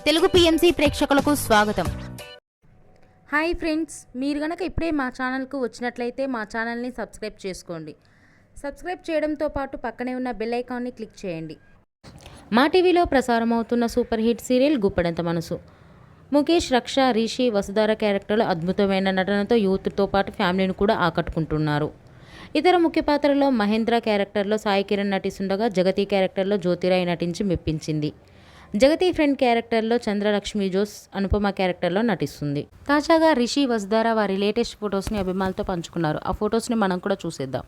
Telugu PMC ప్రేక్షకులకు స్వాగతం. Hi friends, మీరు గనక ఇప్పుడే మా ఛానల్కు వచ్చినట్లయితే మా ఛానల్ని సబ్స్క్రైబ్ చేసుకోండి. సబ్స్క్రైబ్ చేయడంతో పాటు పక్కనే ఉన్న బెల్ ఐకాన్ని క్లిక్ చేయండి. మా టీవీలో ప్రసారం అవుతున్న సూపర్ హిట్ సీరియల్ గుప్పెడంత మనసు. ముఖేష్, రక్ష, రిషి, వసుధార క్యారెక్టర్లు అద్భుతమైన నటనతో యూత్తో పాటు ఫ్యామిలీని కూడా ఆకట్టుకుంటున్నారు. ఇతర ముఖ్య పాత్రలో మహేంద్ర క్యారెక్టర్లో సాయి కిరణ్ నటిస్తుండగా జగతి క్యారెక్టర్లో జ్యోతిరాయ్ నటించి మెప్పించింది. జగతి ఫ్రెండ్ క్యారెక్టర్లో చంద్రలక్ష్మి జోస్ అనుపమ క్యారెక్టర్లో నటిస్తుంది. తాజాగా రిషి, వసుధార వారి లేటెస్ట్ ఫొటోస్ని అభిమానులతో పంచుకున్నారు. ఆ ఫొటోస్ని మనం కూడా చూసేద్దాం.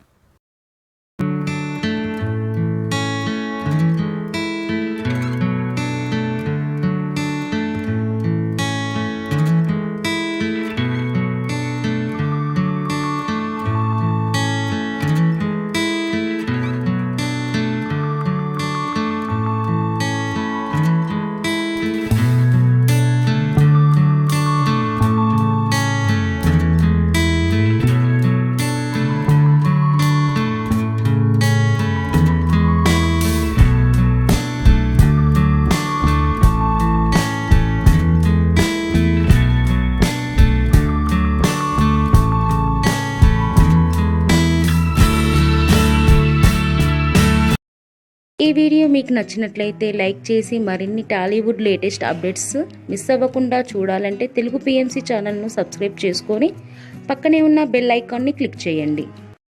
ఈ వీడియో మీకు నచ్చినట్లయితే లైక్ చేసి మరిన్ని టాలీవుడ్ లేటెస్ట్ అప్డేట్స్ మిస్ అవ్వకుండా చూడాలంటే తెలుగు పిఎంసి ఛానల్ను సబ్స్క్రైబ్ చేసుకొని పక్కనే ఉన్న బెల్ ఐకాన్ని క్లిక్ చేయండి.